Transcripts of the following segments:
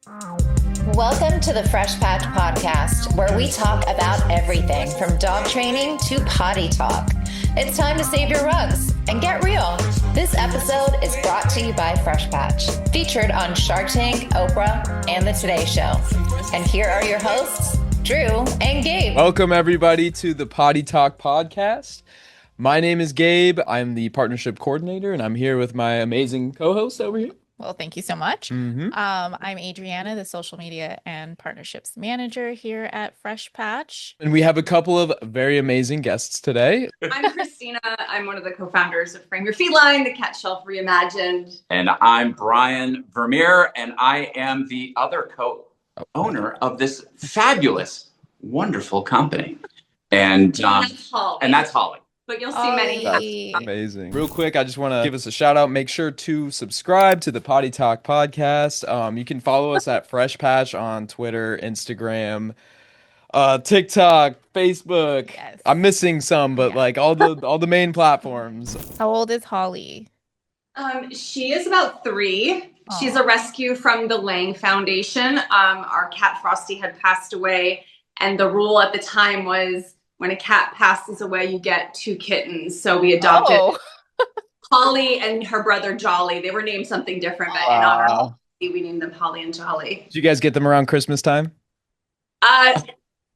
Welcome to the Fresh Patch Podcast, where we talk about everything from dog training to potty talk. It's time to save your rugs and get real. This episode is brought to you by Fresh Patch, featured on Shark Tank, Oprah, and The Today Show. And here are your hosts, Drew and Gabe. Welcome, everybody, to the Potty Talk Podcast. My name is Gabe. I'm the partnership coordinator, and I'm here with my amazing co-host over here. Well, thank you so much. I'm Adriana, the social media and partnerships manager here at Fresh Patch. And we have a couple of very amazing guests today. I'm Kristina. I'm one of the co-founders of Your Feline, the cat shelf reimagined. And I'm Brian Vermeer, and I am the other co-owner of this fabulous, wonderful company. And that's Holly. But you'll see many. Amazing. Real quick, I just want to give us a shout out. Make sure to subscribe to the Potty Talk Podcast. You can follow us at Fresh Patch on Twitter, Instagram, TikTok, Facebook. Yes. I'm missing some, but like all the main platforms. How old is Holly? She is about 3. Aww. She's a rescue from the Lang Foundation. Our cat Frosty had passed away, and the rule at the time was, when a cat passes away, you get 2 kittens. So we adopted Holly and her brother Jolly. They were named something different, but in honor of Holly, we named them Holly and Jolly. Did you guys get them around Christmas time?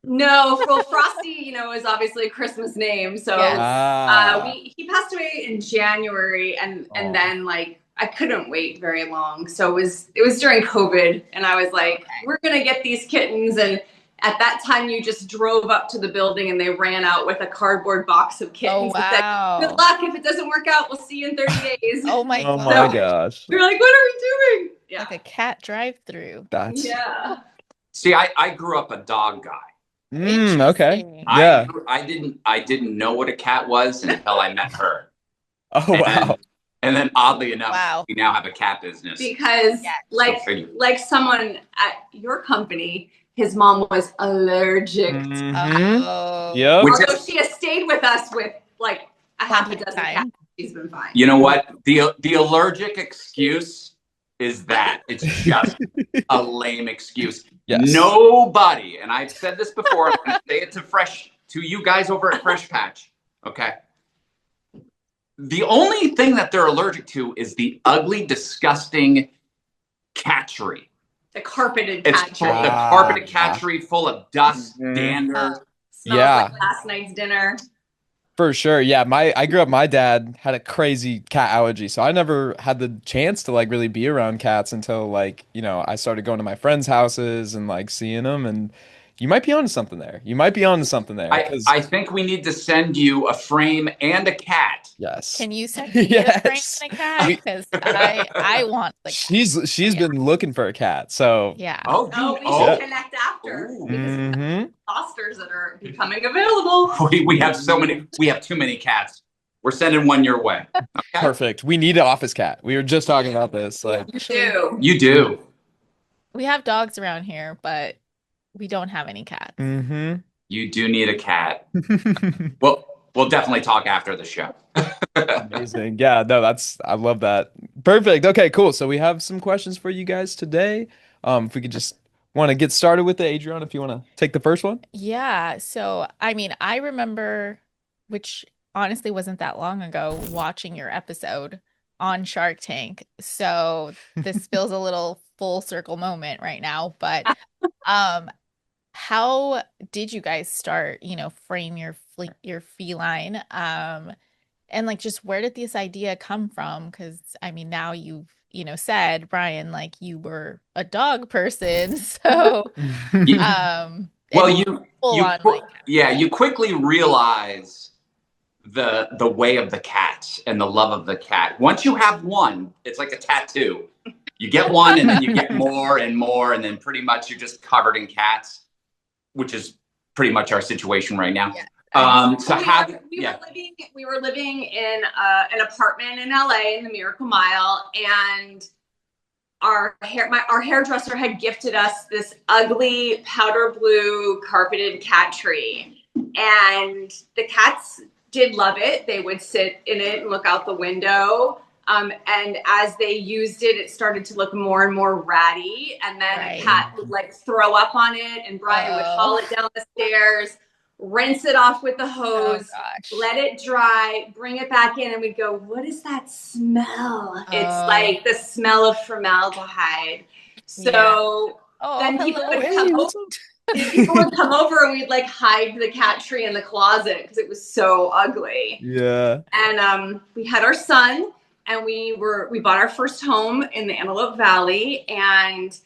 No. Well, Frosty, is obviously a Christmas name. So he passed away in January, and then I couldn't wait very long. So it was during COVID, and I was like, we're gonna get these kittens. And at that time, you just drove up to the building and they ran out with a cardboard box of kittens. Oh, wow. And said, good luck. If it doesn't work out, we'll see you in 30 days. Oh my gosh. We were like, what are we doing? Yeah. Like a cat drive-through. Yeah. See, I grew up a dog guy. Okay. Yeah. I didn't know what a cat was until I met her. Wow. And then oddly enough, we now have a cat business. Because like someone at your company, his mom was allergic to Yep. Although she has stayed with us with like a half a dozen cats, she's been fine. You know what? The allergic excuse is that it's just a lame excuse. Yes. Nobody, and I've said this before, I'm going to say it to you guys over at Fresh Patch, okay? The only thing that they're allergic to is the ugly, disgusting catchery. The carpeted It's catchery. the carpeted catchery full of dust, dander. Smells like last night's dinner. For sure. Yeah. I grew up, my dad had a crazy cat allergy. So I never had the chance to really be around cats until I started going to my friends' houses and seeing them. And you might be onto something there. I think we need to send you a frame and a cat. Yes. Can you send me a frame and a cat? Because I want the cat. She's been looking for a cat. So yeah. We should connect after. Because fosters that are becoming available. We have we have too many cats. We're sending one your way. Okay? Perfect. We need an office cat. We were just talking about this. You do. We have dogs around here, but we don't have any cats. You do need a cat. We'll definitely talk after the show. Amazing. Yeah, no, I love that. Perfect. Okay, cool. So we have some questions for you guys today. If we could just want to get started with it, Adrian, if you want to take the first one. Yeah. So, I remember, which honestly wasn't that long ago, watching your episode on Shark Tank. So this feels a little full circle moment right now, but how did you guys start, frame your feline? And just where did this idea come from? Because now you've, said, Brian, you were a dog person. So you quickly realize the way of the cat and the love of the cat. Once you have one, it's like a tattoo. You get one and then you get more and more, and then pretty much you're just covered in cats, which is pretty much our situation right now. Yeah. We were living in an apartment in LA in the Miracle Mile, and our hairdresser had gifted us this ugly powder blue carpeted cat tree, and the cats did love it. They would sit in it and look out the window. And as they used it, it started to look more and more ratty. And then a cat would like throw up on it, and Brian would haul it down the stairs, rinse it off with the hose, let it dry, bring it back in, and we'd go, what is that smell? It's like the smell of formaldehyde. So then people would come over and we'd like hide the cat tree in the closet because it was so ugly. Yeah. And we had our son, and we bought our first home in the Antelope Valley. And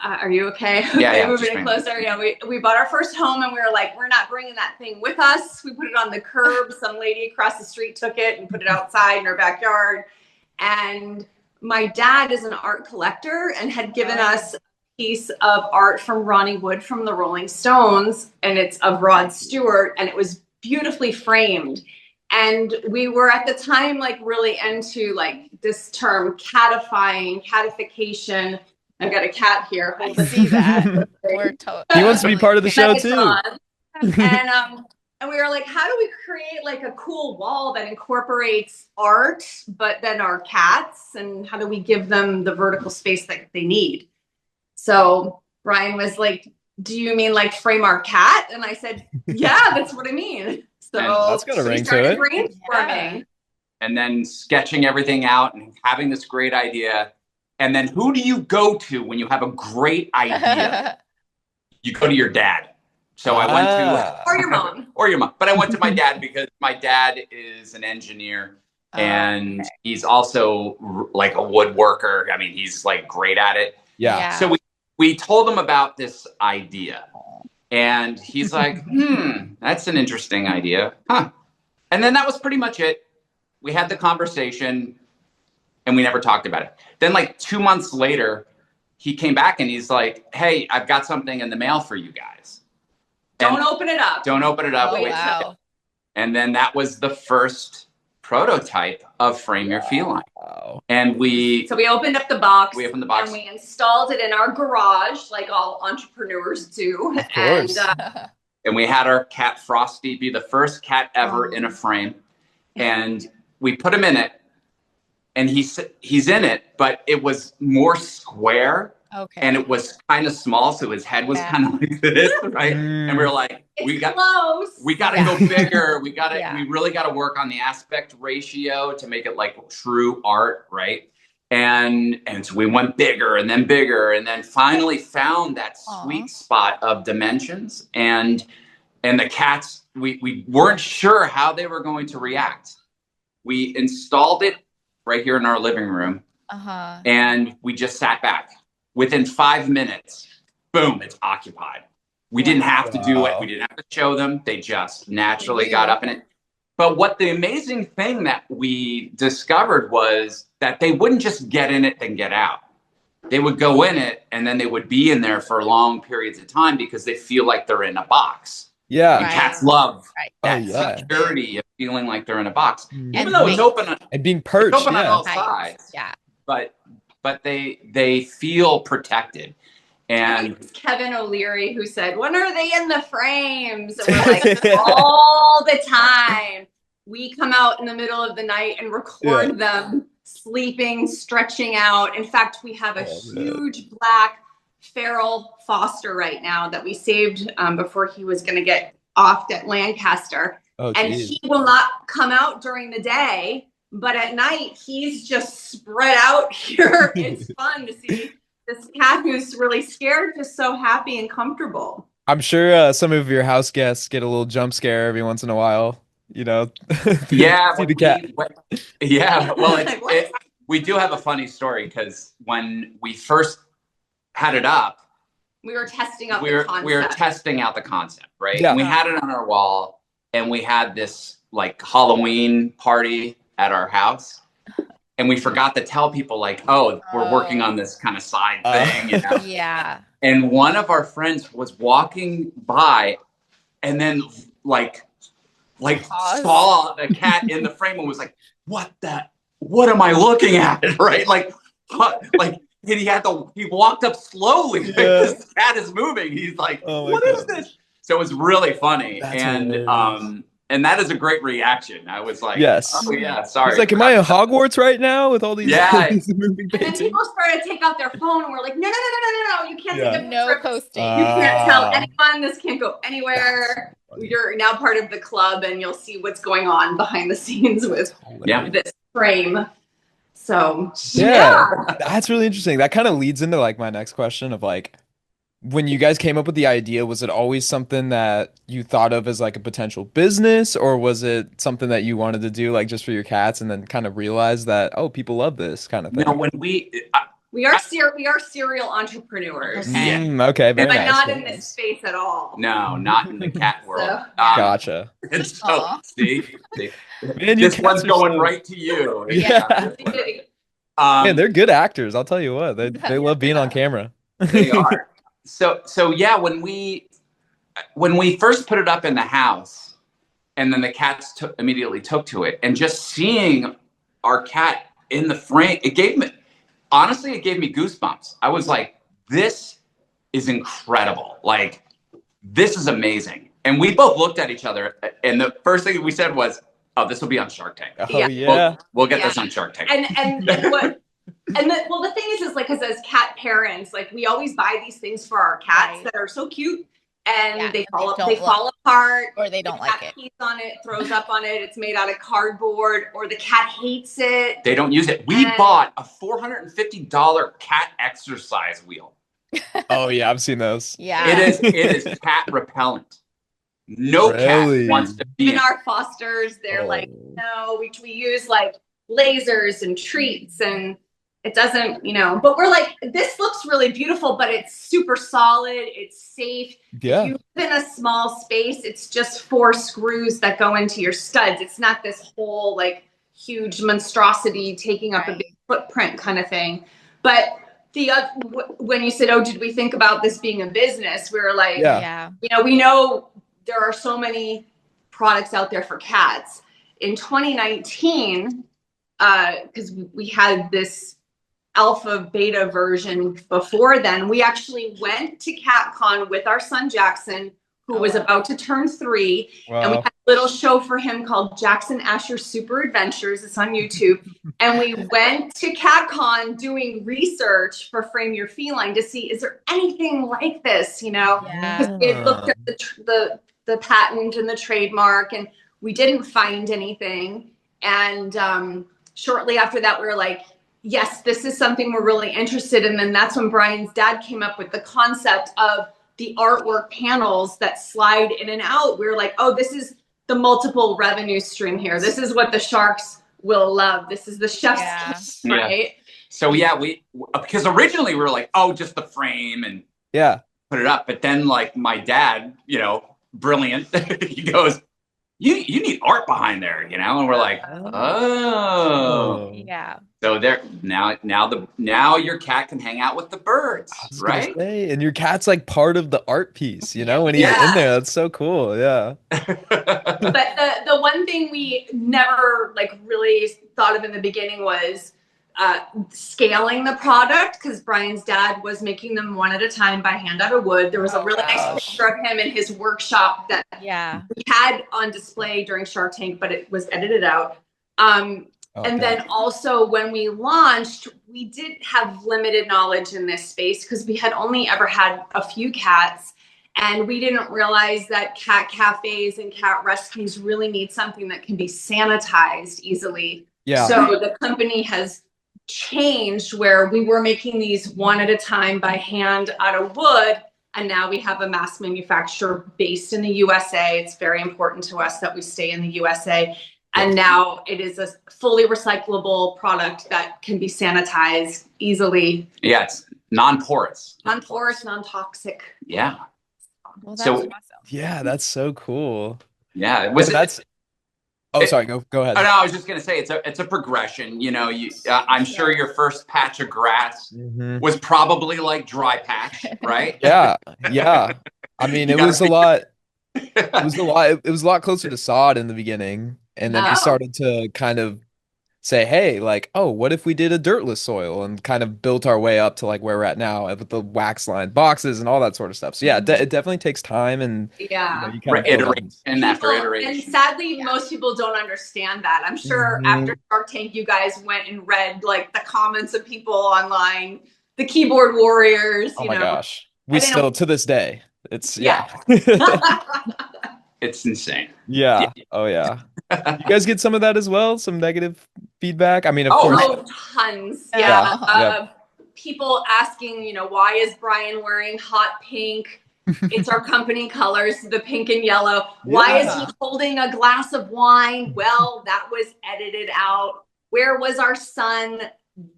are you okay? Yeah. Moving in closer. Yeah, we bought our first home, and we were like, we're not bringing that thing with us. We put it on the curb. Some lady across the street took it and put it outside in her backyard. And my dad is an art collector and had given us a piece of art from Ronnie Wood from the Rolling Stones, and it's of Rod Stewart, and it was beautifully framed. And we were at the time like really into like this term catification. I've got a cat here. I see that. He wants to be part of the show too. And we were like, how do we create like a cool wall that incorporates art, but then our cats, and how do we give them the vertical space that they need? So Brian was like, do you mean like frame our cat? And I said, yeah, that's what I mean. So that's got a ring to it. Brainstorming. And then sketching everything out and having this great idea. And then who do you go to when you have a great idea? You go to your dad. So I went to... Or your mom. Or your mom. But I went to my dad because my dad is an engineer. And he's also like a woodworker. I mean, he's like great at it. Yeah. So we told him about this idea. And he's like, that's an interesting idea. Huh. And then that was pretty much it. We had the conversation and we never talked about it. Then like 2 months later, he came back and he's like, hey, I've got something in the mail for you guys. Don't open it up. Don't open it up. Oh, wow. And then that was the first prototype of Frame Your Feline. Wow. And we opened up the box. We opened the box. And we installed it in our garage, like all entrepreneurs do. Of course. And we had our cat Frosty be the first cat ever in a frame. And we put him in it. And he's in it, but it was more square. Okay. And it was kind of small, so his head was kind of like this, right? And we were like, we got to go bigger. We really got to work on the aspect ratio to make it like true art, right? And so we went bigger and then finally found that sweet spot of dimensions. And the cats, we weren't sure how they were going to react. We installed it right here in our living room, and we just sat back. Within 5 minutes, boom, it's occupied. We didn't have to do it. We didn't have to show them. They just naturally got up in it. But what the amazing thing that we discovered was that they wouldn't just get in it and get out. They would go in it and then they would be in there for long periods of time because they feel like they're in a box. Yeah. And cats love that security of feeling like they're in a box. Even though it's open and being perched, it's open on all sides. Yeah. But they feel protected. And Kevin O'Leary, who said, when are they in the frames? And we're like, all the time. We come out in the middle of the night and record them sleeping, stretching out. In fact, we have a huge black feral foster right now that we saved before he was going to get offed at Lancaster. And he will not come out during the day. But at night, he's just spread out here. It's fun to see this cat who's really scared, just so happy and comfortable. I'm sure some of your house guests get a little jump scare every once in a while, you know? Yeah. See the cat. Well, we do have a funny story because when we first had it up, we were testing out the concept. We were testing out the concept, right? Yeah. And we had it on our wall and we had this like Halloween party at our house, and we forgot to tell people like, we're working on this kind of side thing, you know? Yeah. And one of our friends was walking by, and then like saw the cat in the frame and was like, "What am I looking at?" Right? Like he walked up slowly. Like, this cat is moving. He's like, "What is this?" So it was really funny. And that is a great reaction. I was like, Yes. oh yeah, sorry. He's like, am I in Hogwarts right now with all these, Yeah. these moving And then paintings? people started to take out their phone, and we're like, no, you can't Yeah. take a No picture. posting. You can't tell anyone. This can't go anywhere. funny. You're now part of the club, and you'll see what's going on behind the scenes with this frame. So yeah, that's really interesting. That kind of leads into like my next question of like, when you guys came up with the idea, was it always something that you thought of as like a potential business, or was it something that you wanted to do like just for your cats and then kind of realize that, oh, people love this kind of thing? No, when we are serial entrepreneurs. Okay. Okay, very but nice. not very in this nice. space at all. No, not in the cat world. So, Gotcha. And so, Aw. see, Man, your this one's cats are going so- right to you. Yeah. Man, they're good actors. I'll tell you what. They love being on camera. They are. So yeah, when we first put it up in the house, and then the cats immediately took to it, and just seeing our cat in the frame, it gave me goosebumps. I was like, this is incredible. Like, this is amazing. And we both looked at each other, and the first thing we said was, oh, this will be on Shark Tank. Oh yeah. We'll get this on Shark Tank. The thing is like, because as cat parents, like we always buy these things for our cats that are so cute, and they fall apart, or they don't like it. Pees on it, throws up on it. It's made out of cardboard, or the cat hates it. They don't use it. We bought a $450 cat exercise wheel. Oh yeah, I've seen those. Yeah. It is cat repellent. No cat wants to be in our fosters. They're like, no, we use like lasers and treats, and it doesn't, but we're like, this looks really beautiful, but it's super solid. It's safe. Yeah. You live in a small space. It's just 4 screws that go into your studs. It's not this whole like huge monstrosity taking up a big footprint kind of thing. But when you said, oh, did we think about this being a business? We were like, we know there are so many products out there for cats. In 2019, because we had this alpha beta version before then, we actually went to CatCon with our son Jackson, who was about to turn 3. Wow. And we had a little show for him called Jackson Asher Super Adventures. It's on YouTube. And we went to CatCon doing research for Frame Your Feline to see, is there anything like this, because it looked at the patent and the trademark, and we didn't find anything. And shortly after that, we were like, yes, this is something we're really interested in. And then that's when Brian's dad came up with the concept of the artwork panels that slide in and out. We were like, oh, this is the multiple revenue stream here. This is what the sharks will love. This is the chef's kiss, right? Yeah. So we because originally we were like, oh, just the frame and put it up. But then like my dad, brilliant, he goes, you need art behind there, and we're like, oh. Yeah. So there now your cat can hang out with the birds, right? And your cat's like part of the art piece, when he's in there. That's so cool. Yeah. But the one thing we never like really thought of in the beginning was scaling the product, because Brian's dad was making them one at a time by hand out of wood. There was a really nice picture of him in his workshop that we had on display during Shark Tank, but it was edited out. And then also when we launched, we did have limited knowledge in this space because we had only ever had a few cats, and we didn't realize that cat cafes and cat rescues really need something that can be sanitized easily. Yeah. So the company has changed where we were making these one at a time by hand out of wood, and now we have a mass manufacturer based in the USA. It's very important to us that we stay in the USA. And now it is a fully recyclable product that can be sanitized easily. Yeah, it's non-porous. Non-porous, non-toxic. Yeah. Well, that's awesome. Yeah, that's so cool. Yeah. Sorry, go ahead. Oh, no, I was just gonna say it's a progression. I'm sure your first patch of grass was probably like dry patch, right? Yeah. I mean, it was a lot. It was a lot closer to sod in the beginning, and then we started to kind of say, hey, like, oh, what if we did a dirtless soil, and kind of built our way up to like where we're at now with the wax lined boxes and all that sort of stuff. So yeah, it definitely takes time, and Yeah. you kind of build up. Iteration after People, iteration. and sadly, most people don't understand that. I'm sure after Shark Tank, you guys went and read like the comments of people online, the keyboard warriors. Oh you my know. gosh, we still to this day, it's It's insane. Yeah. Oh yeah. You guys get some of that as well? Some negative feedback? I mean, of course. Oh, tons. Yeah. Yeah. People asking, why is Brian wearing hot pink? It's our company colors, the pink and yellow. Why is he holding a glass of wine? Well, that was edited out. Where was our son?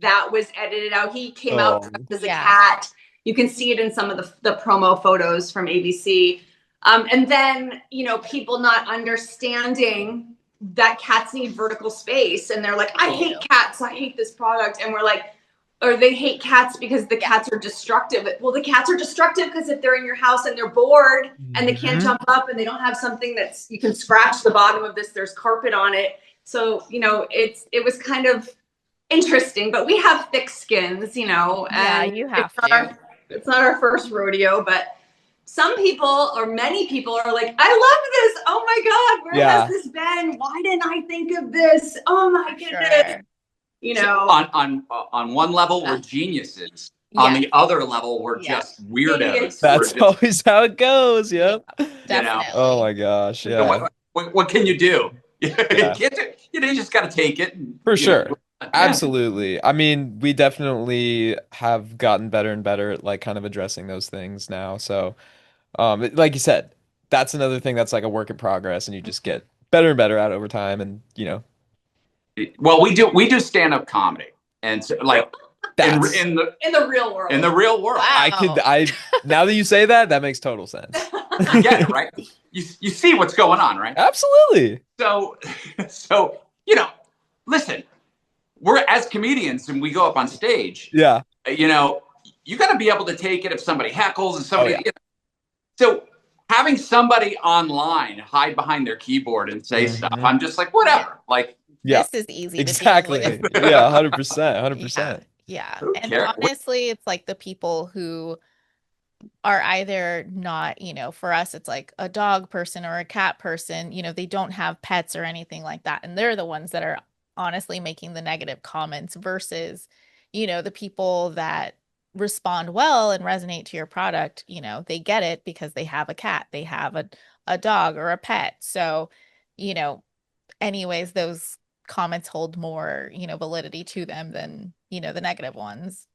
That was edited out. He came out as a cat. You can see it in some of the promo photos from ABC. And then, people not understanding that cats need vertical space. And they're like, I hate cats. I hate this product. And we're like, or they hate cats because the cats are destructive. Well, the cats are destructive because if they're in your house and they're bored and they can't jump up and they don't have something that's, you can scratch the bottom of this, there's carpet on it. So, it was kind of interesting, but we have thick skins, and you have to. It's not our first rodeo, but some people or many people are like, I love this. Oh my God, where has this been? Why didn't I think of this? Oh my goodness. So on one level, we're geniuses. On the other level, we're just weirdos. That's always how it goes. Yep. Definitely. Oh my gosh. Yeah. So what can you do? You just got to take it. For sure. Absolutely. I mean, we definitely have gotten better and better at like kind of addressing those things now. So, like you said, that's another thing that's like a work in progress, and you just get better and better at it over time. And well, we do stand-up comedy, and so, like in the real world. In the real world, wow. Now that you say that, that makes total sense. You get it, right? You see what's going on, right? Absolutely. So listen, we're as comedians and we go up on stage. Yeah. You got to be able to take it if somebody heckles and somebody. So having somebody online hide behind their keyboard and say stuff, I'm just like, whatever. Like, this is easy. Exactly. To deal with. Yeah. 100%. 100%. Yeah. And honestly, it's like the people who are either not, for us, it's like a dog person or a cat person, they don't have pets or anything like that. And they're the ones that are honestly making the negative comments versus, the people that respond well and resonate to your product, they get it because they have a cat, they have a dog or a pet. So, anyways, those comments hold more, validity to them than, the negative ones.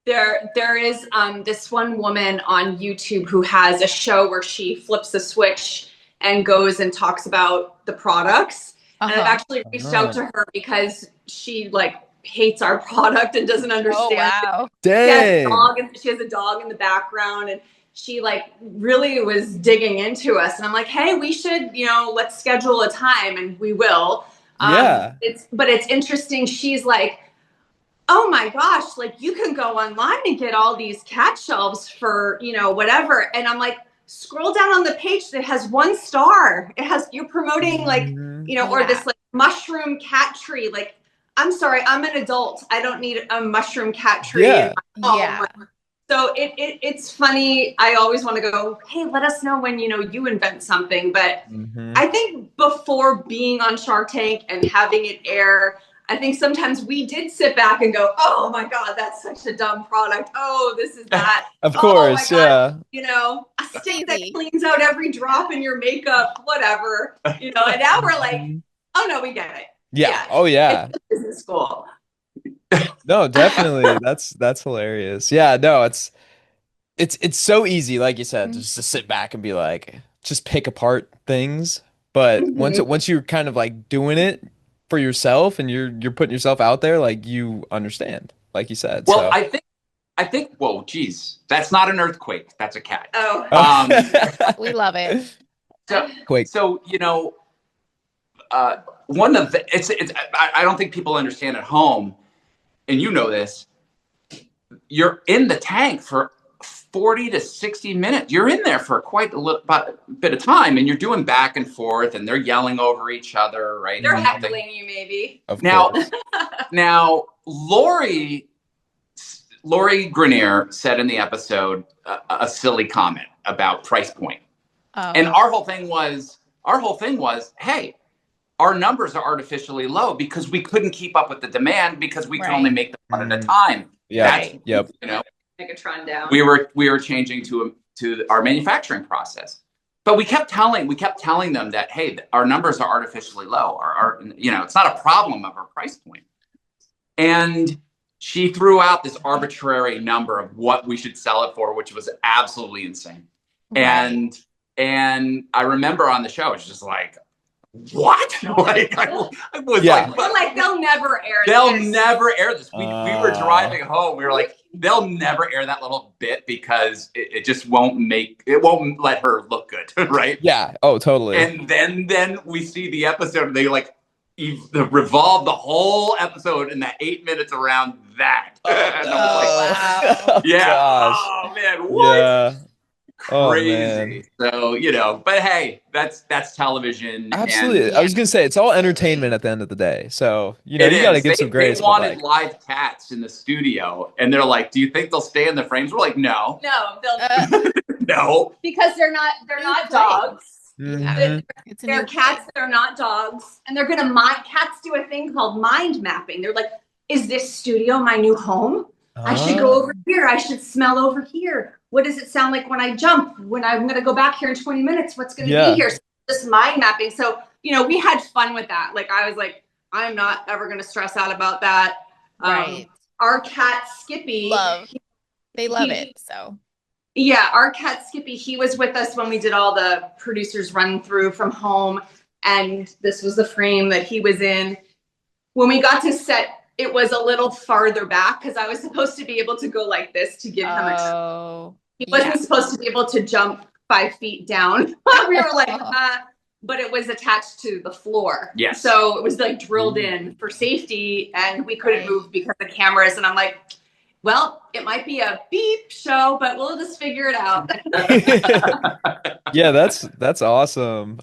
There is this one woman on YouTube who has a show where she flips a switch and goes and talks about the products. And I've actually reached out to her because she hates our product and doesn't understand. Oh, wow. Dang. She has a dog in the background, and she really was digging into us. And I'm like, hey, we should, let's schedule a time, and we will. But it's interesting. She's like, oh my gosh, you can go online and get all these cat shelves for, whatever. And I'm like, scroll down on the page that has 1 star. It has, you're promoting or this mushroom cat tree. I'm sorry, I'm an adult. I don't need a mushroom cat tree in my home. Yeah. So it's funny. I always want to go, hey, let us know when, you invent something. But I think before being on Shark Tank and having it air, I think sometimes we did sit back and go, oh my God, that's such a dumb product. Oh, this is that. Of course, a stick that cleans out every drop in your makeup, whatever. And now we're like, oh no, we get it. Yeah. Oh yeah. It's business school. No, definitely. That's hilarious. Yeah, no, it's so easy, like you said, just to sit back and be like, just pick apart things. But once you're kind of doing it for yourself and you're putting yourself out there, you understand, like you said. Well, so. I think, whoa, geez, that's not an earthquake. That's a cat. Oh, we love it. So, one of the, I don't think people understand at home, and this, you're in the tank for 40 to 60 minutes. You're in there for quite a bit of time, and you're doing back and forth, and they're yelling over each other, right? They're heckling you, maybe. Of Now, course. now, Lori Grenier said in the episode a silly comment about price point, and our whole thing was, hey, our numbers are artificially low because we couldn't keep up with the demand because we could only make them one at a time. Yeah. Yep. You know, Megatron down. we were changing to our manufacturing process, but we kept telling them that, hey, our numbers are artificially low. It's not a problem of our price point. And she threw out this arbitrary number of what we should sell it for, which was absolutely insane. Right. And I remember on the show, it was just like, what? Like, I was like, we're like, they'll never air this. They'll never air this. We were driving home. We were like, they'll never air that little bit because it just won't let her look good, right? Yeah. Oh, totally. And then we see the episode, and they like revolve the whole episode in that 8 minutes around that. And I was like, wow. yeah. Gosh. Oh man, what? Yeah. Crazy. So, but hey, that's television. Absolutely. And, I was gonna say it's all entertainment at the end of the day. So you gotta give some grace. They wanted live cats in the studio, and they're like, "Do you think they'll stay in the frames?" We're like, "No, they'll no, because they're not dogs. Mm-hmm. They're cats that are not dogs, and they're gonna mind. Cats do a thing called mind mapping. They're like, "Is this studio my new home? I should go over here. I should smell over here. What does it sound like when I jump? When I'm going to go back here in 20 minutes, what's going to be here?" So just mind mapping. So, we had fun with that. Like, I was like, I'm not ever going to stress out about that. Right. Our cat, Skippy. They love it. So. Yeah, our cat, Skippy, he was with us when we did all the producers run through from home. And this was the frame that he was in. When we got to set, it was a little farther back because I was supposed to be able to go like this to give him a he wasn't supposed to be able to jump 5 feet down. We were like, but it was attached to the floor. Yes. So it was like drilled in for safety, and we couldn't move because of cameras. And I'm like, well, it might be a beep show, but we'll just figure it out. Yeah, that's awesome.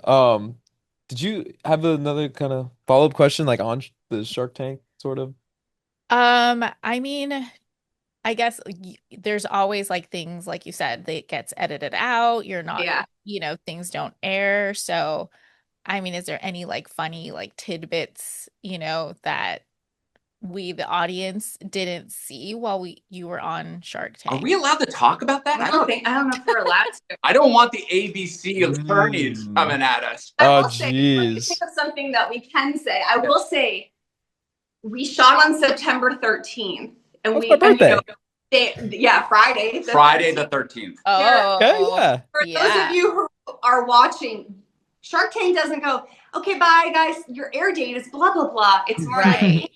Did you have another kind of follow-up question, like on the Shark Tank sort of? I mean, I guess there's always like things like you said that gets edited out. You're not, things don't air. So, I mean, is there any like funny like tidbits, that we, the audience, didn't see while you were on Shark Tank? Are we allowed to talk about that? I don't know if we're allowed to. I don't want the ABC attorneys coming at us. Oh, jeez. Think of something that we can say. I will say, we shot on September 13th, and my birthday. Friday. Friday the 13th. Oh, okay, yeah. For those of you who are watching, Shark Tank doesn't go, okay, bye guys, your air date is blah blah blah. It's more like,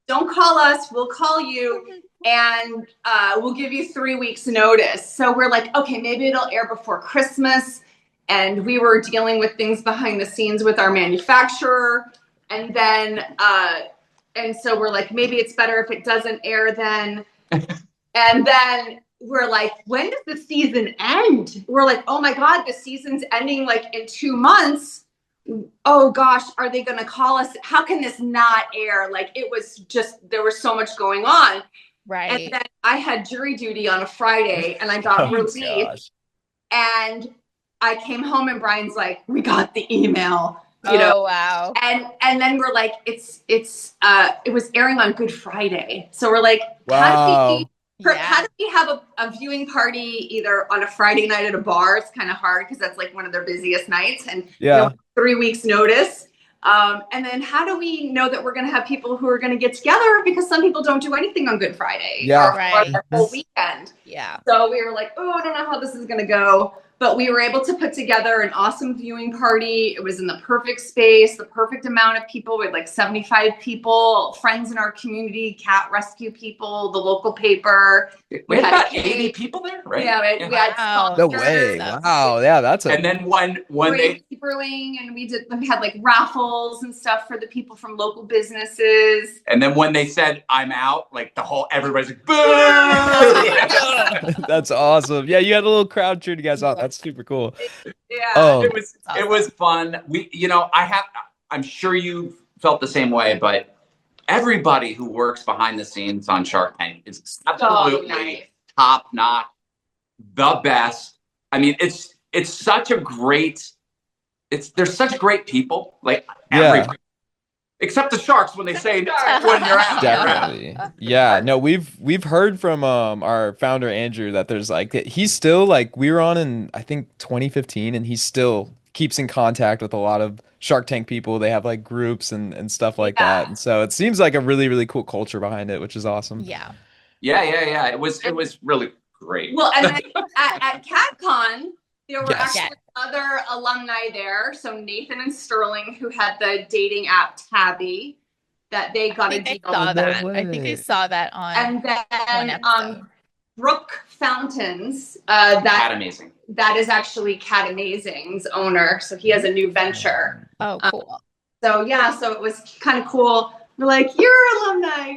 don't call us, we'll call you, and we'll give you 3 weeks notice. So we're like, okay, maybe it'll air before Christmas, and we were dealing with things behind the scenes with our manufacturer, and then. And so we're like, maybe it's better if it doesn't air then. And then we're like, when does the season end? We're like, oh my God, the season's ending like in 2 months. Oh gosh, are they going to call us? How can this not air? Like, it was just, there was so much going on. Right. And then I had jury duty on a Friday, and I got relief. And I came home, and Brian's like, we got the email. Wow. And then we're like, it was airing on Good Friday. So we're like, wow. How do we have a viewing party either on a Friday night at a bar? It's kind of hard because that's like one of their busiest nights, and 3 weeks notice. And then how do we know that we're going to have people who are going to get together, because some people don't do anything on Good Friday or the whole weekend. Yeah. So we were like, oh, I don't know how this is going to go. but we were able to put together an awesome viewing party. It was in the perfect space, the perfect amount of people. We had like 75 people, friends in our community, cat rescue people, the local paper. We had about 80 people there, right? Yeah, we had Wow. No sponsors. way. Wow. Yeah, that's a And then when they Keeperling, and we had like raffles and stuff for the people from local businesses. and then when they said I'm out, like everybody's like, boo! that's awesome. Yeah, you had a little crowd cheering you guys on. That's super cool. Yeah. It was fun. I'm sure you felt the same way, but everybody who works behind the scenes on Shark Tank is absolutely nice. top notch, the best. I mean, it's such a great. There's such great people, like everybody. Except the sharks when they say when you're out. Definitely. Yeah. No, we've heard from our founder Andrew that there's like he's still like we were on in I think 2015 and he still keeps in contact with a lot of Shark Tank people. They have like groups and stuff like that. And so it seems like a really, really cool culture behind it, which is awesome. Yeah. Yeah. It was really great. Well, and then at CatCon, there were actually other alumni there. So Nathan and Sterling, who had the dating app Tabby, that they got a deal. I think I saw that on. And then Brooke Fountains, Cat Amazing. That is actually Cat Amazing's owner. So he has a new venture. Oh, cool. So it was kind of cool. We're like, you're alumni.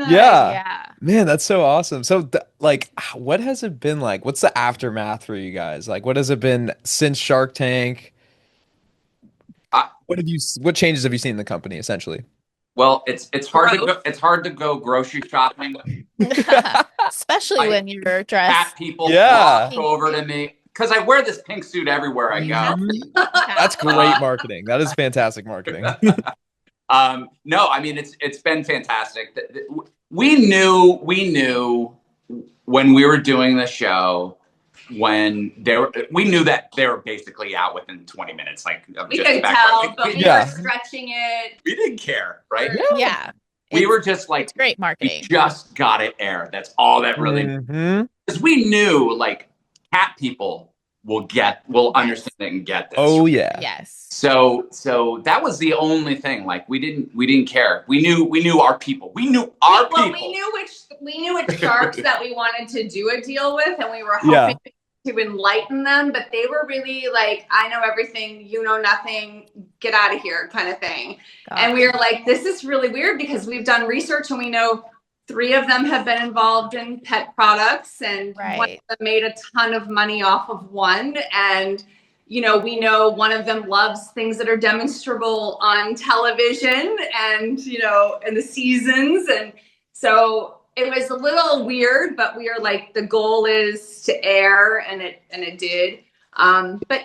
Yeah. Man, that's so awesome. So like, what has it been like? What's the aftermath for you guys? Like, what has it been since Shark Tank? What changes have you seen in the company essentially? Well, it's hard to go grocery shopping. Especially when you're dressed. Cat people walk over to me because I wear this pink suit everywhere I go. That's great marketing. That is fantastic marketing. No, I mean it's been fantastic. We knew when we were doing the show we knew that they were basically out within 20 minutes. Like we could tell, but we were stretching it. We didn't care, right? Yeah. We were just like, it's great marketing. We just got to air. That's all that really. Because we knew like cat people will understand it and get this. Oh yeah. Yes. So that was the only thing. Like we didn't care. We knew our people. We knew our people. We knew which sharks that we wanted to do a deal with, and we were hoping to enlighten them. But they were really like, I know everything, you know nothing, get out of here, kind of thing. And we were like, this is really weird because we've done research and we know 3 of them have been involved in pet products, and one of them made a ton of money off of one. And we know one of them loves things that are demonstrable on television and, in the seasons. And so it was a little weird, but we are like, the goal is to air, and it did. But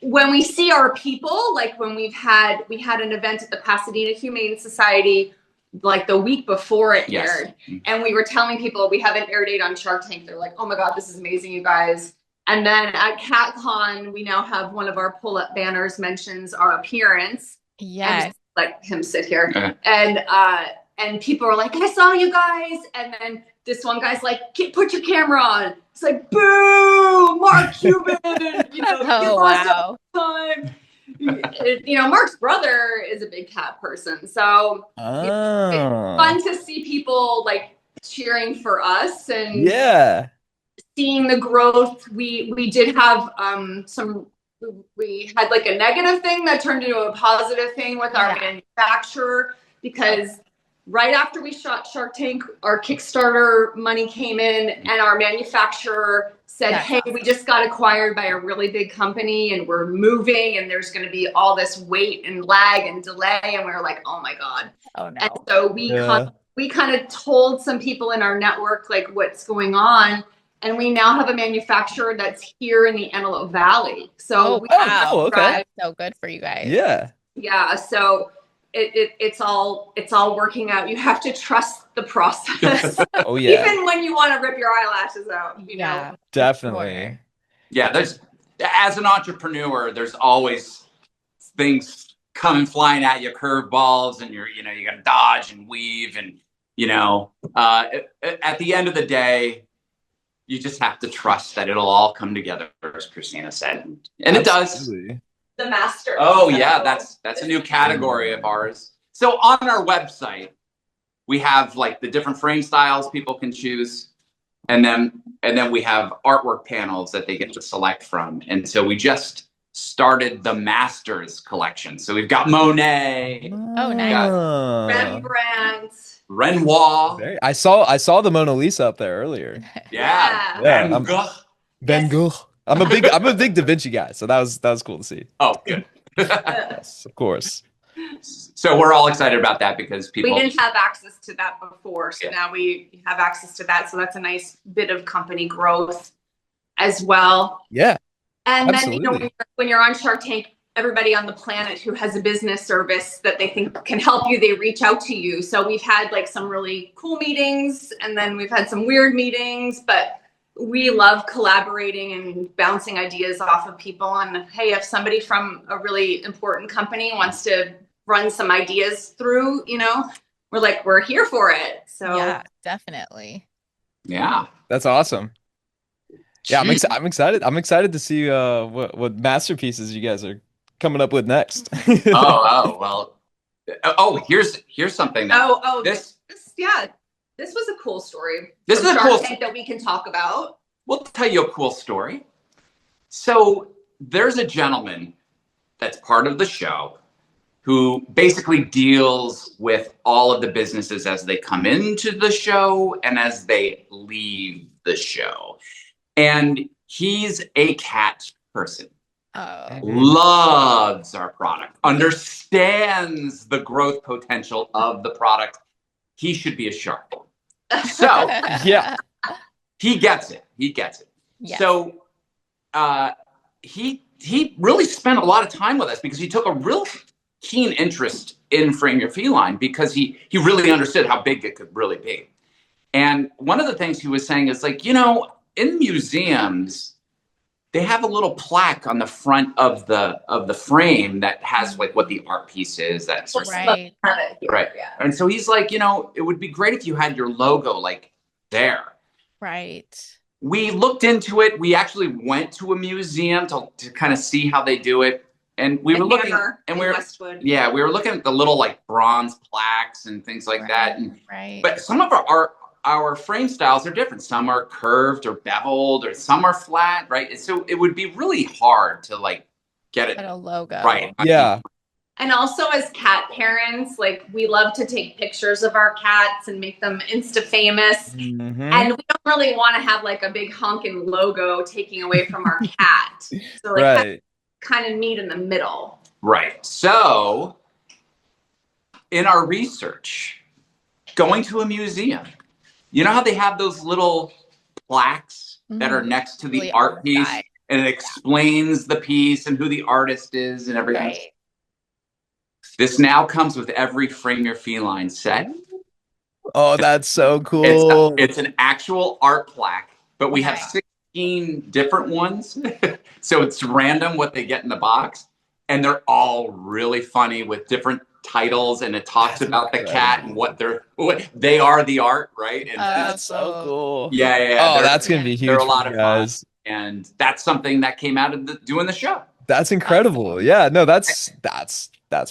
when we see our people, like when we had an event at the Pasadena Humane Society, like the week before it aired, and we were telling people we have an air date on Shark Tank. They're like, oh my God, this is amazing, you guys. And then at CatCon, we now have one of our pull-up banners mentions our appearance. Yes. And let him sit here. And people are like, I saw you guys. And then this one guy's like, put your camera on. It's like, boo, Mark Cuban. Oh, wow. Time. Mark's brother is a big cat person. So it's fun to see people like cheering for us and seeing the growth. We did have we had like a negative thing that turned into a positive thing with our manufacturer, because right after we shot Shark Tank, our Kickstarter money came in, and our manufacturer said, hey, we just got acquired by a really big company and we're moving, and there's going to be all this wait and lag and delay. And we were like, oh my God. Oh no. And so we kind of told some people in our network, like, what's going on. And we now have a manufacturer that's here in the Antelope Valley. So okay. So good for you guys. Yeah. So it's all working out. You have to trust the process. Oh yeah. Even when you want to rip your eyelashes out, you know. Definitely. Yeah, as an entrepreneur, there's always things coming flying at you, curveballs, and you got to dodge and weave, and at the end of the day, You just have to trust that it'll all come together, as Christina said. And it does. Absolutely. The master. Oh yeah, that's a new category of ours. So on our website, we have like the different frame styles people can choose. And then we have artwork panels that they get to select from. And so we just started the Masters collection. So we've got Monet, Oh, nice. Rembrandt. Renoir. I saw the Mona Lisa up there earlier. Yeah. Yeah, Van Gogh. Van Gogh. I'm a big Da Vinci guy, so that was cool to see. Oh, good. Yes, of course. So we're all excited about that because people. We didn't have access to that before, so now we have access to that. So that's a nice bit of company growth as well. Yeah. And absolutely. then, when you're on Shark Tank, everybody on the planet who has a business service that they think can help you, they reach out to you. So we've had like some really cool meetings, and then we've had some weird meetings, but we love collaborating and bouncing ideas off of people. And hey, if somebody from a really important company wants to run some ideas through, we're here for it. So Yeah, definitely. Yeah. That's awesome. Yeah, I'm excited. I'm excited to see what masterpieces you guys are coming up with next. Well. Here's something that. This was a cool story. This is a Shark cool Tank that we can talk about. We'll tell you a cool story. So there's a gentleman that's part of the show who basically deals with all of the businesses as they come into the show and as they leave the show. And he's a cat person. Oh. Loves our product, understands the growth potential of the product. He should be a shark. So Yeah. he gets it. Yes. So he really spent a lot of time with us because he took a real keen interest in Frame Your Feline because he really understood how big it could really be. And one of the things he was saying is like, in museums, they have a little plaque on the front of the frame that has like what the art piece is, that sort of stuff. Right. Yeah. And so he's like, it would be great if you had your logo like there. Right. We looked into it. We actually went to a museum to kind of see how they do it. And we were looking, and we were looking at the little like bronze plaques and things like that. And, but some of our frame styles are different. Some are curved or beveled, or some are flat, right? And so it would be really hard to like get it Put a logo. right. Yeah. And also as cat parents, like we love to take pictures of our cats and make them Insta famous. Mhm. And we don't really want to have like a big honking logo taking away from our cat. So like Right. kind of meet in the middle. Right. So in our research, going to a museum, you know how they have those little plaques that are next to the Really art piece, outside. and it explains the piece and who the artist is and everything? Right. This now comes with every Frame Your Feline set. Oh, that's so cool. It's an actual art plaque, but we have 16 different ones. So it's random what they get in the box. And they're all really funny with different titles, and it talks about the cat and what they are the art, right? And That's so cool. Yeah. Oh, that's gonna be huge. They're a lot for of you guys. fun, and that's something that came out of doing the show. That's incredible. Yeah, no, that's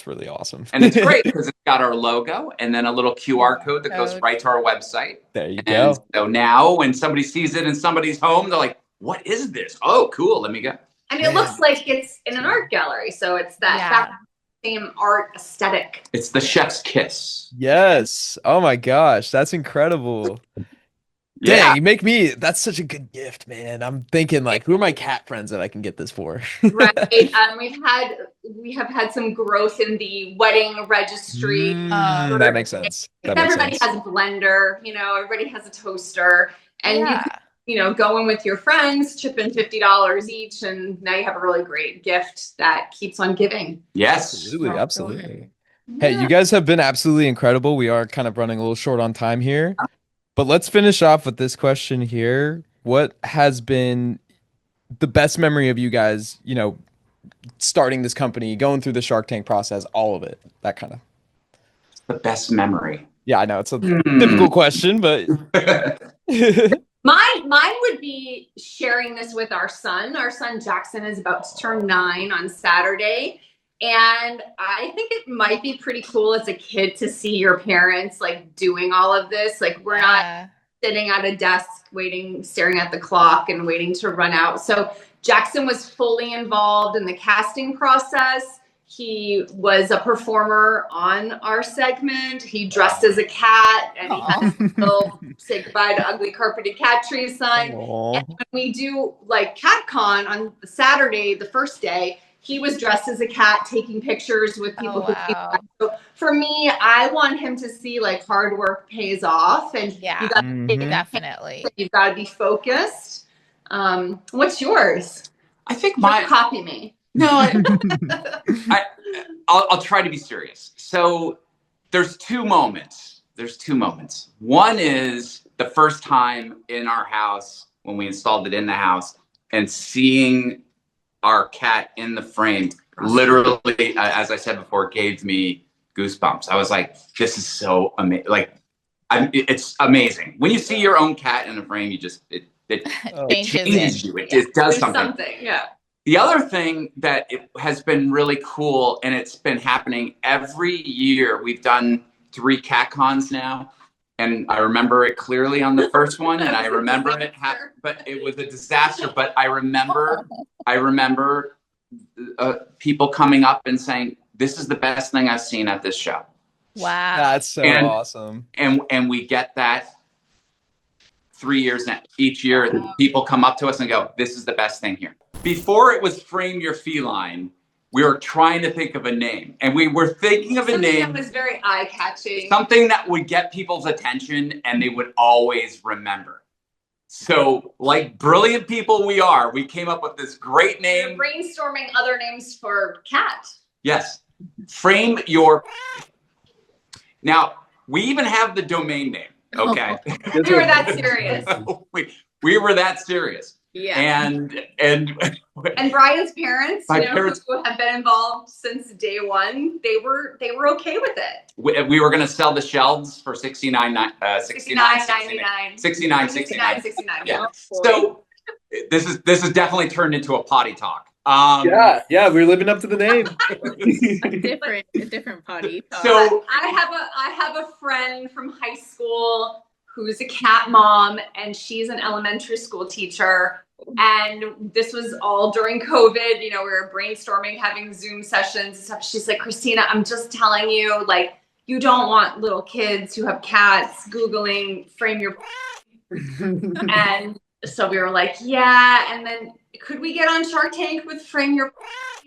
really awesome. And it's great because it's got our logo and then a little QR code that goes right to our website. There you And go. so now when somebody sees it in somebody's home, they're like, "What is this? Oh, cool. Let me go." And it looks like it's in an art gallery. So it's that same art aesthetic. It's the chef's kiss. Yes. Oh my gosh, that's incredible. Yeah. Dang, you make me. That's such a good gift, man. I'm thinking like, who are my cat friends that I can get this for? Right. We have had some growth in the wedding registry. That makes sense. Everybody has a blender, everybody has a toaster, and you go in with your friends, chip in $50 each, and now you have a really great gift that keeps on giving. Yes. Absolutely. Hey, you guys have been absolutely incredible. We are kind of running a little short on time here, but let's finish off with this question here. What has been the best memory of you guys, starting this company, going through the Shark Tank process, all of it, that kind of. The best memory. Yeah, I know it's a difficult question, but My mine would be sharing this with our son. Our son Jackson is about to turn 9 on Saturday. And I think it might be pretty cool as a kid to see your parents like doing all of this. Like we're not sitting at a desk waiting, staring at the clock and waiting to run out. So Jackson was fully involved in the casting process. He was a performer on our segment. He dressed as a cat and he had a little say goodbye to ugly carpeted cat tree sign. Aww. And when we do like CatCon on Saturday, the first day, he was dressed as a cat taking pictures with people. So for me, I want him to see like hard work pays off, and definitely you've got to be focused. What's yours? I think Don't copy me. No, I'll try to be serious. So there's two moments. One is the first time in our house when we installed it in the house and seeing our cat in the frame, literally, as I said before, gave me goosebumps. I was like, this is so amazing. Like, it's amazing. When you see your own cat in a frame, you just, it changes you. It does something. Yeah. The other thing that has been really cool, and it's been happening every year, we've done 3 CatCons now, and I remember it clearly on the first one, and I remember it, but it was a disaster. But I remember people coming up and saying, "This is the best thing I've seen at this show." Wow, that's so awesome. And we get that 3 years now. Each year, people come up to us and go, "This is the best thing here." Before it was Frame Your Feline, we were trying to think of a name. And we were thinking of a name that was very eye-catching. Something that would get people's attention and they would always remember. So, like brilliant people we are, we came up with this great name. We're brainstorming other names for cat. Yes. Frame Your... Now, we even have the domain name, okay? We were that serious. we were that serious. Yeah. And Brian's parents, who have been involved since day one, they were okay with it. We were going to sell the shelves for $69.99. $69.69. Yeah. So this is definitely turned into a potty talk. Yeah, we're living up to the name. a different potty talk. So I have a friend from high school who's a cat mom, and she's an elementary school teacher. And this was all during COVID. We were brainstorming, having Zoom sessions and stuff. She's like, Christina, I'm just telling you, like, you don't want little kids who have cats Googling Frame Your... And so we were like, yeah. And then could we get on Shark Tank with Frame Your...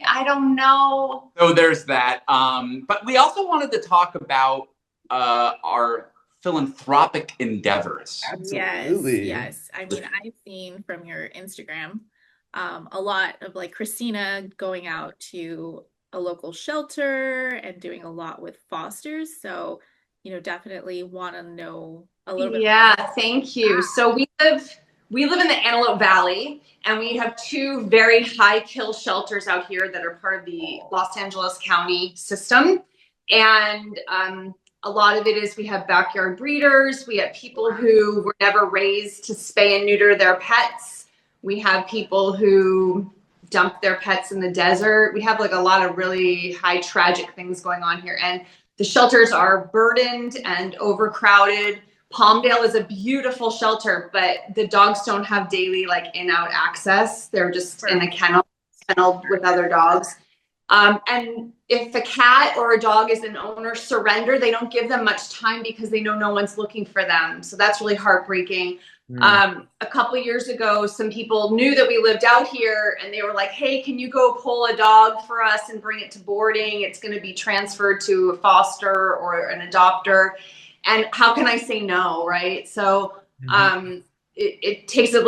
I don't know. So there's that. But we also wanted to talk about our philanthropic endeavors. Absolutely. Yes. I mean, I've seen from your Instagram a lot of like Christina going out to a local shelter and doing a lot with fosters. So, definitely want to know a little bit. Yeah, thank you. So we live in the Antelope Valley, and we have 2 very high kill shelters out here that are part of the Los Angeles County system. And a lot of it is we have backyard breeders. We have people who were never raised to spay and neuter their pets. We have people who dump their pets in the desert. We have like a lot of really high tragic things going on here. And the shelters are burdened and overcrowded. Palmdale is a beautiful shelter, but the dogs don't have daily like in-out access. They're just in a kennel with other dogs. And if a cat or a dog is an owner surrender, they don't give them much time because they know no one's looking for them. So that's really heartbreaking. A couple years ago, some people knew that we lived out here, and they were like, hey, can you go pull a dog for us and bring it to boarding? It's going to be transferred to a foster or an adopter. And how can I say no, right? So it takes a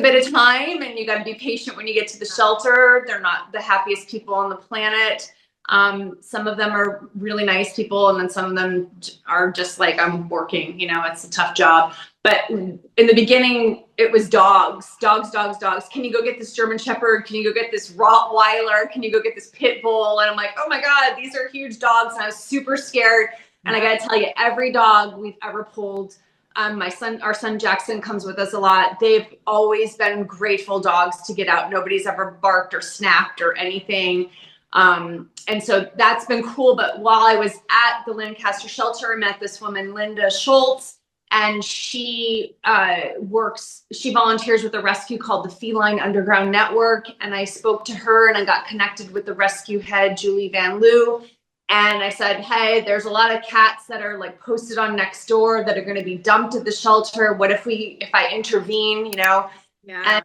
bit of time, and you got to be patient when you get to the shelter. They're not the happiest people on the planet. Some of them are really nice people, and then some of them are just like, I'm working, it's a tough job. But in the beginning, it was dogs. Can you go get this German Shepherd? Can you go get this Rottweiler? Can you go get this Pit Bull? And I'm like, oh my God, these are huge dogs. And I was super scared. And I got to tell you, every dog we've ever pulled Our son Jackson comes with us a lot. They've always been grateful dogs to get out. Nobody's ever barked or snapped or anything. And so that's been cool. But while I was at the Lancaster shelter, I met this woman, Linda Schultz, and she volunteers with a rescue called the Feline Underground Network. And I spoke to her and I got connected with the rescue head, Julie Van Loo. And I said, hey, there's a lot of cats that are like posted on Nextdoor that are going to be dumped at the shelter. What if I intervene, you know? Yeah. And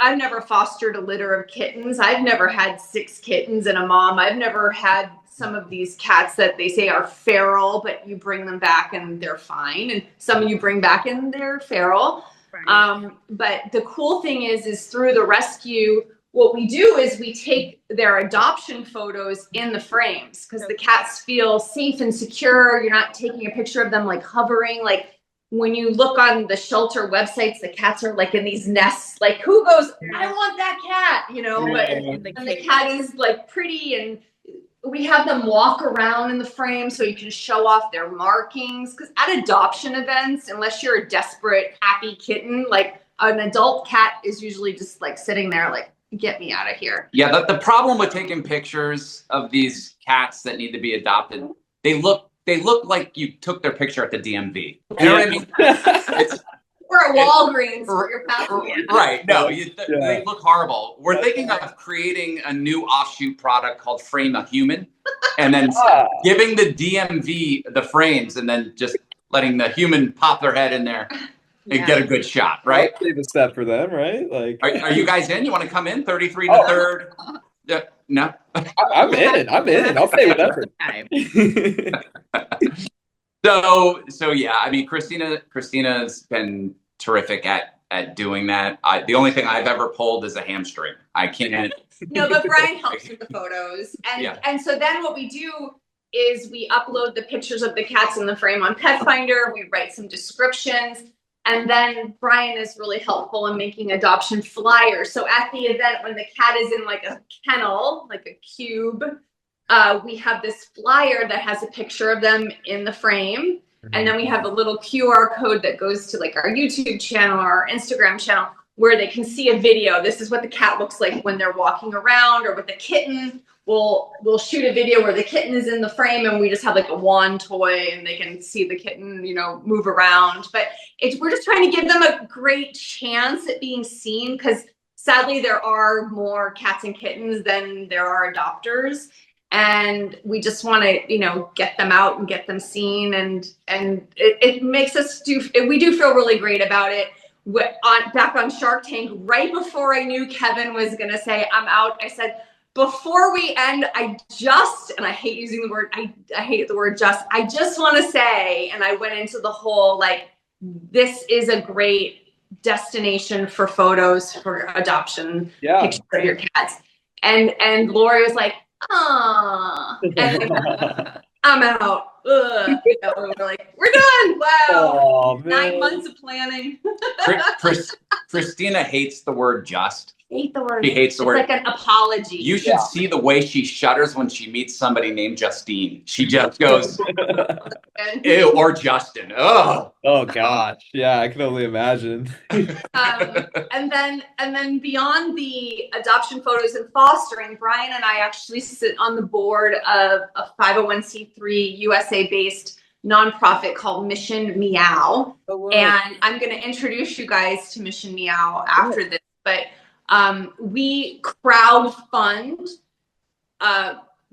I've never fostered a litter of kittens. I've never had 6 kittens and a mom. I've never had some of these cats that they say are feral, but you bring them back and they're fine. And some you bring back and they're feral. Right. But the cool thing is through the rescue, what we do is we take their adoption photos in the frames because the cats feel safe and secure. You're not taking a picture of them like hovering. Like when you look on the shelter websites, the cats are like in these nests. Like who goes, I want that cat, you know, but and the cat is like pretty, and we have them walk around in the frame so you can show off their markings. Because at adoption events, unless you're a desperate, happy kitten, like an adult cat is usually just like sitting there like, get me out of here. Yeah, the problem with taking pictures of these cats that need to be adopted, they look like you took their picture at the DMV. You know what I mean? Or at Walgreens for your passport. Right. No, they look horrible. We're thinking of creating a new offshoot product called Frame a Human, and then giving the DMV the frames and then just letting the human pop their head in there and get a good shot, right? Save a step for them, right? Like, are you guys in? You want to come in? 33 to third. No, I'm in. I'll stay with effort. So yeah. I mean, Christina's been terrific at doing that. The only thing I've ever pulled is a hamstring. I can't. No, but Brian helps with the photos, and so then what we do is we upload the pictures of the cats in the frame on Pet Finder. We write some descriptions. And then Brian is really helpful in making adoption flyers. So at the event, when the cat is in like a kennel, like a cube, we have this flyer that has a picture of them in the frame. And then we have a little QR code that goes to like our YouTube channel or our Instagram channel where they can see a video. This is what the cat looks like when they're walking around, or with the kitten. We'll shoot a video where the kitten is in the frame and we just have like a wand toy and they can see the kitten, you know, move around. But we're just trying to give them a great chance at being seen, because sadly there are more cats and kittens than there are adopters. And we just want to, you know, get them out and get them seen. And it makes us we do feel really great about it. Back on Shark Tank, right before I knew Kevin was going to say, I'm out, I said, before we end, and I hate using the word, I hate the word just, I just want to say, and I went into the whole, like, this is a great destination for photos for adoption, pictures of your cats. And Lori was like, and I'm out. Ugh. You know, we're like, we're done. Wow. 9 months of planning. Christina hates the word just. Hate the word. She hates the word. It's like an apology. You should see the way she shudders when she meets somebody named Justine. She just goes, ew, or Justin. Oh gosh. Yeah, I can only imagine. And then beyond the adoption photos and fostering, Brian and I actually sit on the board of a 501c3 USA-based nonprofit called Mission Meow. And I'm going to introduce you guys to Mission Meow after this, but we crowdfund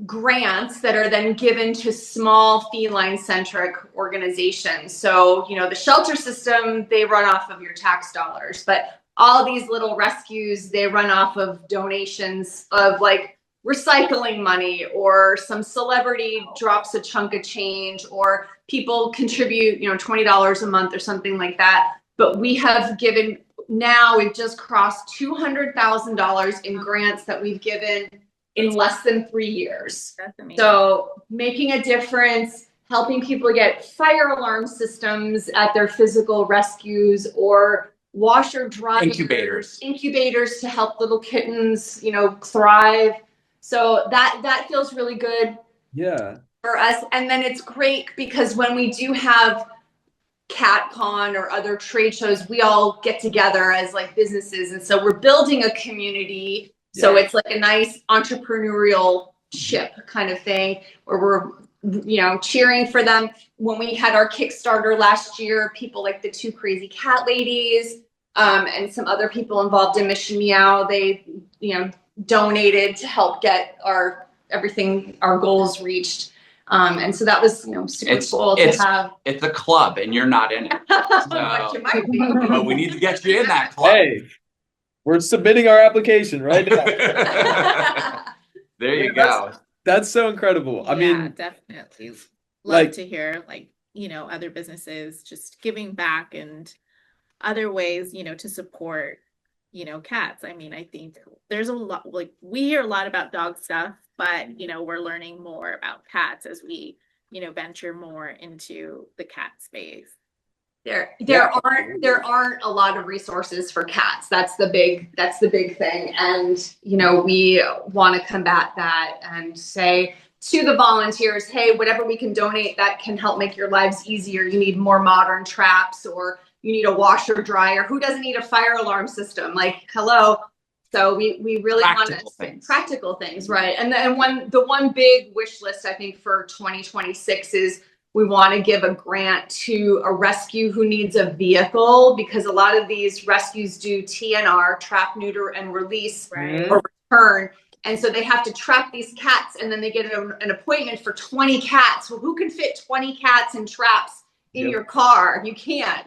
grants that are then given to small feline-centric organizations. So, you know, the shelter system, they run off of your tax dollars, but all these little rescues, they run off of donations of like recycling money, or some celebrity drops a chunk of change, or people contribute, you know, $20 a month or something like that. But we have given, now we've just crossed $200,000 in grants that we've given in less than 3 years. That's amazing. So making a difference, helping people get fire alarm systems at their physical rescues, or washer dryers, incubators to help little kittens, you know, thrive. So that feels really good. Yeah. For us. And then it's great because when we do have CatCon or other trade shows, we all get together as like businesses. And so we're building a community. So it's like a nice entrepreneurial ship kind of thing where we're, cheering for them. When we had our Kickstarter last year, people like the Two Crazy Cat Ladies, and some other people involved in Mission Meow, they, donated to help get our goals reached. And so that was, super cool to have. It's a club and you're not in it. But you might be. But we need to get you in that club. Hey, we're submitting our application right now. There you go. That's so incredible. I mean, definitely love like- to hear other businesses just giving back and other ways, to support, cats. I mean, I think there's a lot, we hear a lot about dog stuff, but, we're learning more about cats as we, venture more into the cat space. There aren't a lot of resources for cats. That's the big thing. And, we want to combat that and say to the volunteers, hey, whatever we can donate that can help make your lives easier. You need more modern traps, or you need a washer dryer. Who doesn't need a fire alarm system? Like, hello. So we really want to practical things, right? And the one big wish list I think for 2026 is we want to give a grant to a rescue who needs a vehicle, because a lot of these rescues do TNR, trap, neuter, and release or return. And so they have to trap these cats, and then they get an appointment for 20 cats. Well, who can fit 20 cats in traps in your car? You can't,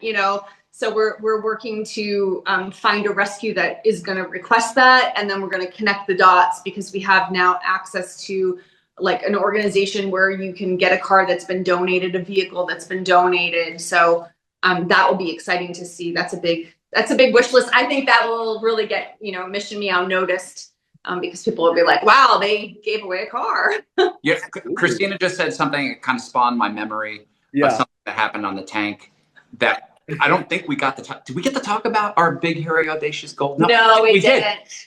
So we're working to find a rescue that is going to request that, and then we're going to connect the dots, because we have now access to like an organization where you can get a car that's been donated, a vehicle that's been donated. So that will be exciting to see. That's a big wish list. I think that will really get Mission Meow noticed, because people will be like, wow, they gave away a car. Yeah, Christina just said something that kind of spawned my memory of something that happened on the tank that I don't think we got to talk. Did we get to talk about our big, hairy, audacious goal? No, we didn't.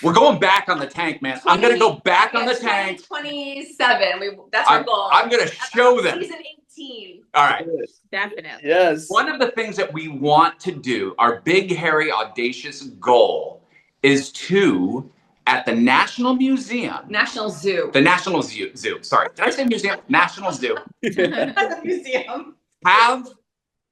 We're going back on the tank, man. I'm going to go back on the tank. 27. That's our goal. I'm going to show them. Season 18. All right. Definitely. Yes. One of the things that we want to do, our big, hairy, audacious goal, is to, at the National Zoo. Sorry. Did I say museum? National Zoo. Museum. Have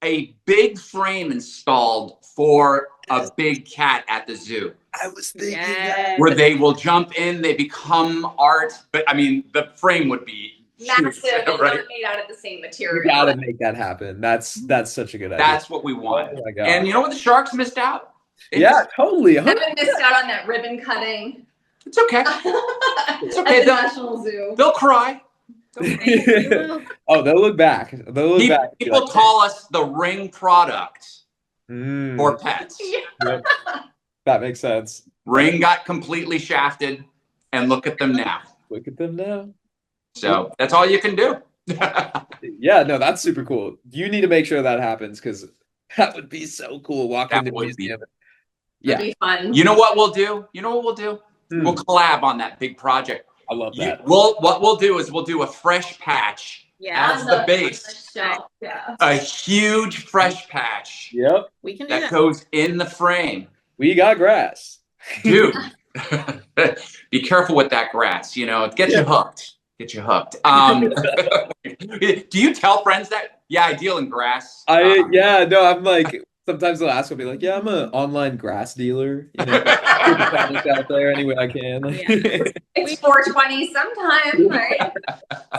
a big frame installed for a big cat at the zoo. I was thinking Yes. Where they will jump in, they become art. But I mean, the frame would be massive, huge, and right? not made out of the same material. You gotta make that happen. That's such a good idea. That's what we want. Oh my God. And you know what? The Sharks missed out. Totally. Evan missed out on that ribbon cutting. It's okay. It's okay. At the National Zoo. They'll cry. Oh, they'll look back. People call us the ring product for pets. Yep. That makes sense. Ring got completely shafted, and look at them now. Look at them now. So that's all you can do. Yeah, no, that's super cool. You need to make sure that happens, because that would be so cool walking That into the would be- museum. It'd be fun. You know what we'll do? We'll collab on that big project. I love that. What we'll do is we'll do a fresh patch as the base. Yeah. A huge fresh patch Yep. We can do that that. goes in the frame. We got grass. Dude, be careful with that grass. Get you hooked. Do you tell friends that? Yeah, I deal in grass. I'm like, sometimes they'll ask, I'll be like, yeah, I'm an online grass dealer. Get the products out there any way I can. It's 420 sometime, right?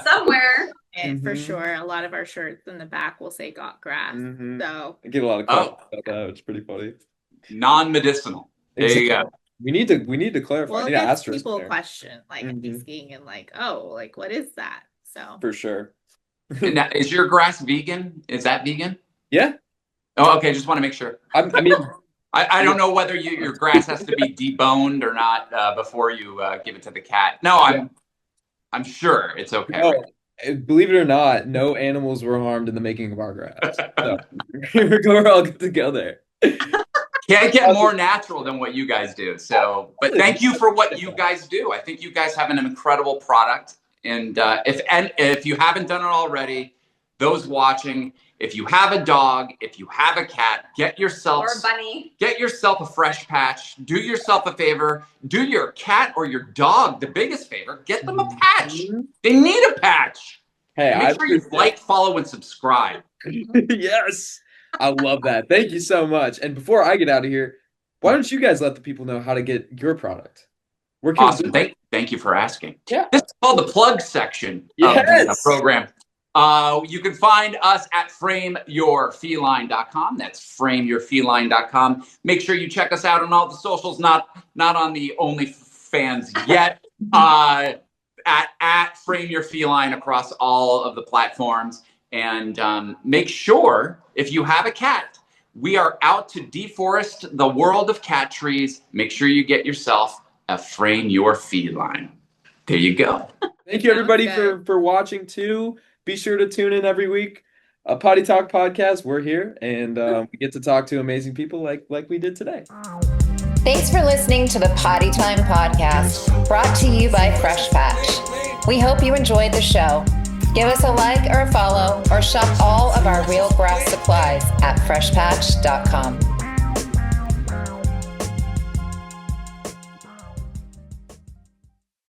Somewhere. And for sure, a lot of our shirts in the back will say "got grass." So I get a lot of comments about that, which is pretty funny. Non-medicinal. There you go. We need to clarify. well, I it need to gets ask her. people question asking and what is that? So For sure. And now, is your grass vegan? Is that vegan? Yeah. Oh, okay. Just want to make sure. I mean, I don't know whether your grass has to be deboned or not before you give it to the cat. No, I'm sure it's okay. no, believe it or not, no animals were harmed in the making of our grass. So we're all good to go there. Can't get more natural than what you guys do. So, but thank you for what you guys do. I think you guys have an incredible product. And if you haven't done it already, those watching, if you have a dog, if you have a cat, get yourself Or a bunny. Get yourself a fresh patch. Do yourself a favor. Do your cat or your dog the biggest favor. Get them a patch. They need a patch. Hey, Make sure you like, follow, and subscribe. Yes. I love that. Thank you so much. And before I get out of here, why don't you guys let the people know how to get your product? Awesome. Thank you for asking. Yeah. This is called the plug section of the program. You can find us at frameyourfeline.com. That's frameyourfeline.com. Make sure you check us out on all the socials, not on the OnlyFans yet. At Frame Your Feline across all of the platforms. And make sure, if you have a cat, we are out to deforest the world of cat trees. Make sure you get yourself a Frame Your Feline. There you go. Thank you, everybody, for watching, too. Be sure to tune in every week. Potty Talk Podcast, we're here, and we get to talk to amazing people like we did today. Thanks for listening to the Potty Time Podcast, brought to you by Fresh Patch. We hope you enjoyed the show. Give us a like or a follow, or shop all of our real grass supplies at freshpatch.com.